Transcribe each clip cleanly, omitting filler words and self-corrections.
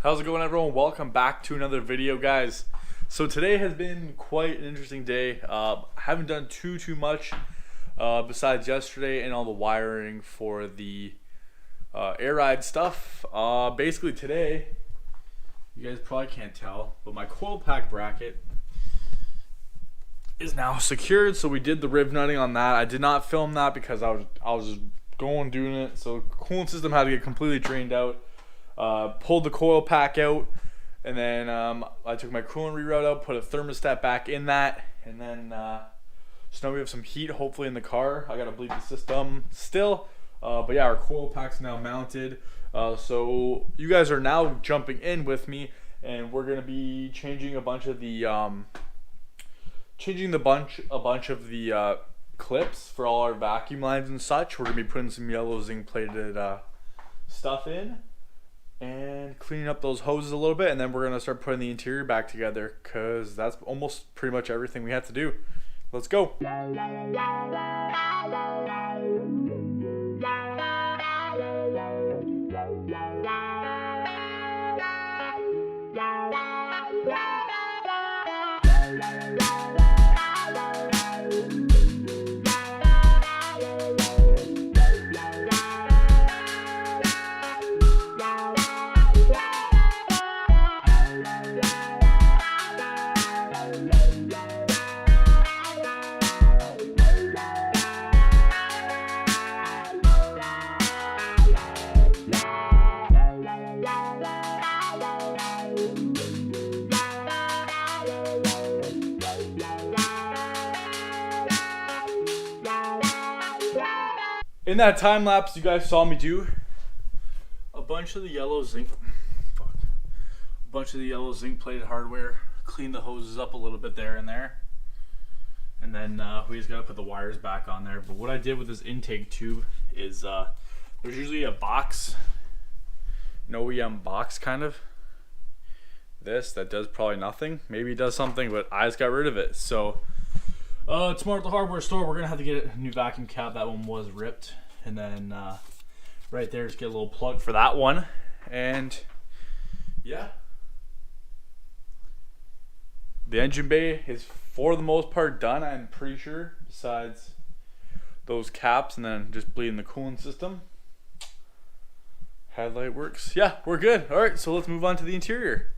How's it going, everyone? Welcome back to another video, guys. So today has been quite an interesting day. Haven't done too much besides yesterday and all the wiring for the air ride stuff. Basically today, you guys probably can't tell, but my coil pack bracket is now secured. So we did the riv nutting on that. I did not film that because I was just doing it. So coolant system had to get completely drained out. Pulled the coil pack out, and then I took my coolant reroute out, put a thermostat back in that, and then so now we have some heat hopefully in the car. I gotta bleed the system still, but yeah, our coil pack's now mounted. So you guys are now jumping in with me, and we're gonna be changing a bunch of the clips for all our vacuum lines and such. We're gonna be putting some yellow zinc plated stuff in and cleaning up those hoses a little bit, and then we're gonna start putting the interior back together because that's almost pretty much everything we have to do. Let's go. In that time lapse, you guys saw me do a bunch of the yellow zinc plated hardware, clean the hoses up a little bit there and there, and then we just gotta put the wires back on there. But what I did with this intake tube is there's usually a box, an OEM box kind of that does probably nothing. Maybe it does something, but I just got rid of it. So tomorrow at the hardware store, we're gonna have to get a new vacuum cap. That one was ripped, and then right there, just get a little plug for that one. And yeah, the engine bay is for the most part done, I'm pretty sure, besides those caps and then just bleeding the coolant system. Headlight works. Yeah, we're good. All right, so let's move on to the interior.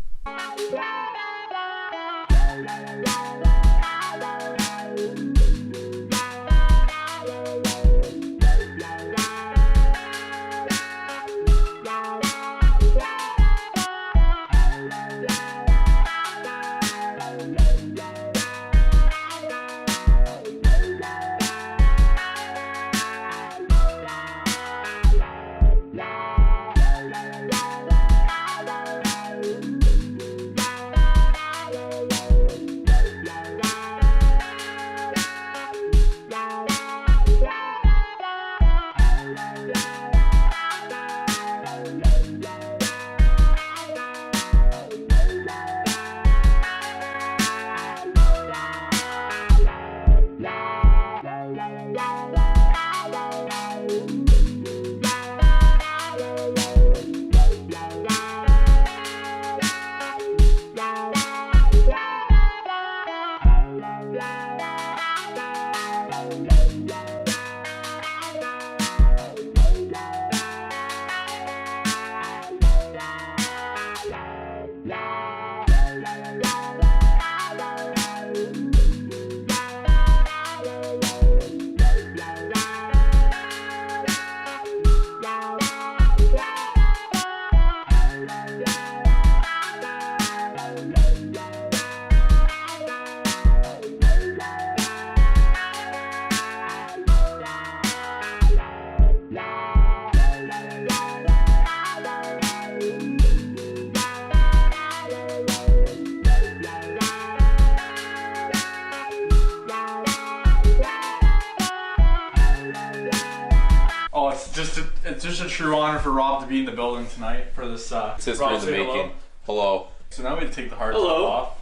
It's just a true honor for Rob to be in the building tonight for this. Sister in the making. Hello. So now we have to take the hard top off.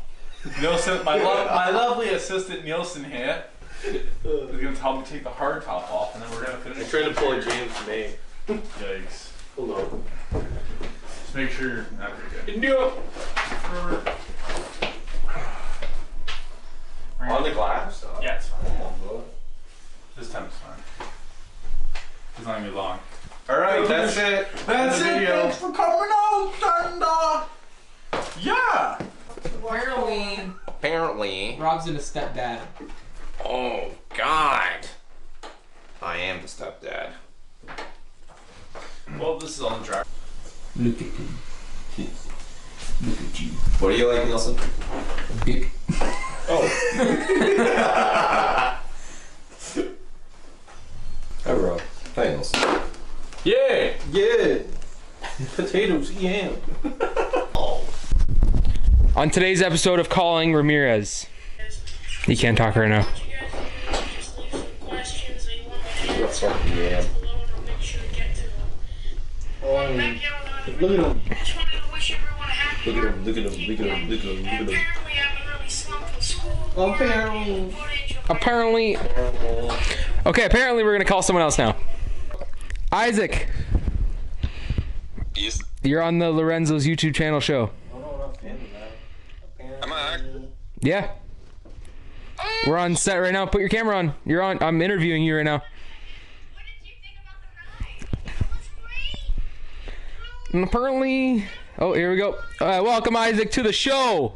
Nielsen, my lovely assistant Nielsen here is going to help me take the hard top off, and then we're going to finish. I'm trying to pull a James May. Yikes. Hello. So make sure you're not good. No. On the glass? Yeah, it's fine. This time it's fine. It's not gonna be long. Alright, that's it. That's it. Thanks for coming out, and yeah. Apparently, Rob's in a stepdad. oh God, I am the stepdad. Well, this is on the drive. Look at him. Look at you. What do you like, Nelson? Dick. Oh. Hi, Rob. Hi, Nelson. Yeah. Yeah. Potatoes, yeah. Oh. On today's episode of Calling Ramirez. He can't talk right now. Yeah. Look at him. Look at him, look at him, look at him, look at him, look at him. Apparently. Okay, apparently we're gonna call someone else now. Isaac. Yes. You're on the Lorenzo's YouTube channel show. Am I? Yeah. We're on set right now. Put your camera on. You're on. I'm interviewing you right now. And apparently, oh, here we go. Welcome, Isaac, to the show.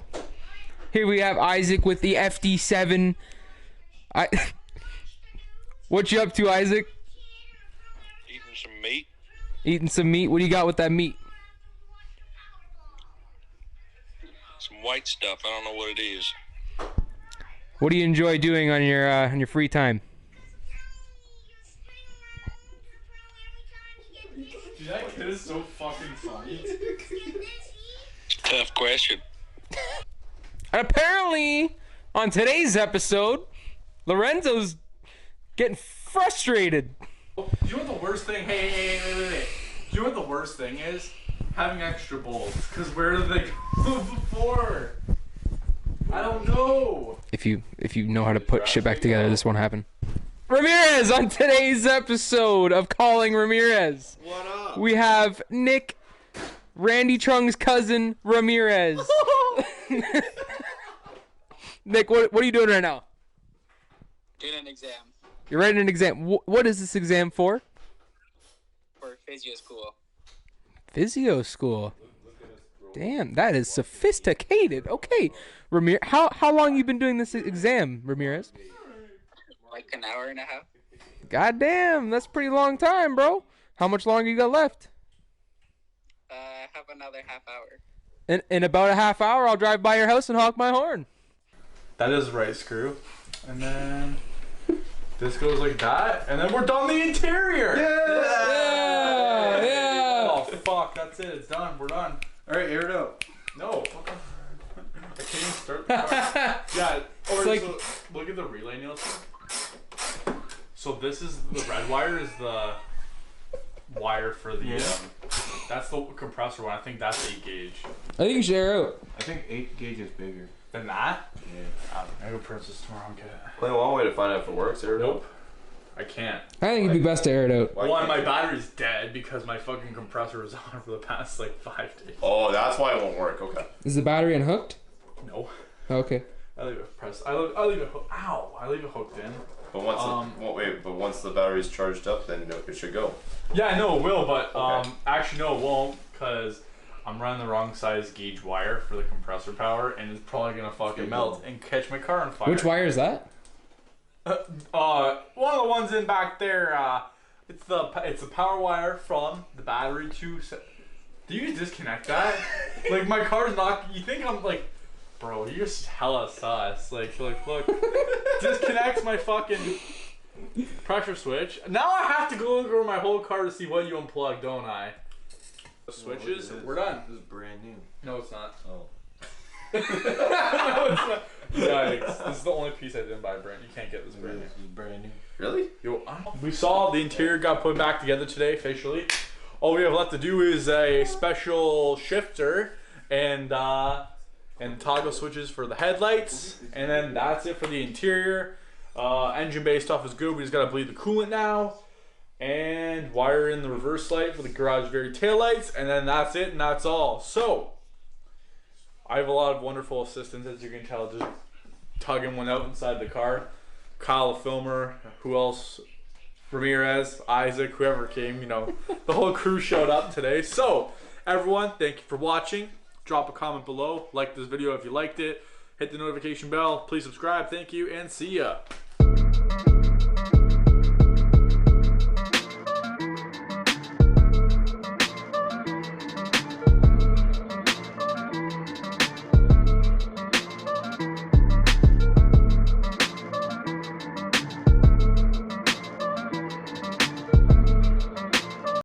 Here we have Isaac with the FD7. What you up to, Isaac? Eating some meat. Eating some meat. What do you got with that meat? Some white stuff. I don't know what it is. What do you enjoy doing on your free time? Dude, that kid is so fucking funny. Tough question. And apparently, on today's episode, Lorenzo's getting frustrated. Do you know what the worst thing? Hey, wait. Do you know what the worst thing is? Having extra bowls. Cause where did they go before? I don't know. If you know how to put shit back together, this won't happen. Ramirez on today's episode of Calling Ramirez. What up? We have Nick, Randy Trung's cousin, Ramirez. Nick, what are you doing right now? Doing an exam You're writing an exam. What is this exam for? for physio school. Physio school. Damn, that is sophisticated. Okay, Ramirez, how long you been doing this exam, Ramirez? Like an hour and a half. God damn, that's a pretty long time, bro. How much longer you got left? I have another half hour. In about a half hour, I'll drive by your house and honk my horn. That is right screw. And then this goes like that. And then we're done the interior. Yeah. Oh, fuck. That's it. It's done. We're done. Alright, air it out. No. I can't even start the car. Yeah. Or like- so, look at the relay, Nielsen. So this is the red wire is the wire for the that's the compressor one. I think that's 8 gauge. I think you should air out. I think 8 gauge is bigger. Than that? Yeah. I go purchase this tomorrow and get it. Only one way to find out if it works. Air it out. Nope. I can't. I think it'd be best to air it out. Why One, can't my you? battery's dead because my fucking compressor was on for the past like 5 days. Oh, that's why it won't work. Okay. Is the battery unhooked? No. Okay. I leave it pressed. I leave it hooked. Ow! I leave it hooked in. But once but once the battery's charged up, then it should go. Yeah, I know it will, but Okay. actually no, it won't, because I'm running the wrong size gauge wire for the compressor power, and it's probably gonna fucking melt and catch my car on fire. Which wire is that? One of the ones in back there. It's the power wire from the battery to. Do you disconnect that? Like my car's not. You think I'm like, bro? You're just hella sus. Like look. Disconnects my fucking pressure switch. Now I have to go look over my whole car to see what you unplugged, don't I? The switches. We're done. This is brand new. No, it's not. Oh. No, it's not. Yikes. This is the only piece I didn't buy, Brent. You can't get this brand new. This is brand new. Really? Yo, we saw the interior got put back together today officially. All we have left to do is a special shifter and toggle switches for the headlights, and then that's it for the interior. Engine bay stuff is good. We just gotta bleed the coolant now. and wire in the reverse light for the garage Very taillights, and then that's it and that's all. So I have a lot of wonderful assistants, as you can tell, just tugging one out inside the car. Kyle the filmer, who else? Ramirez, Isaac, whoever came, you know, the whole crew showed up today. So everyone, thank you for watching. Drop a comment below, like this video if you liked it, hit the notification bell, please subscribe, thank you, and see ya.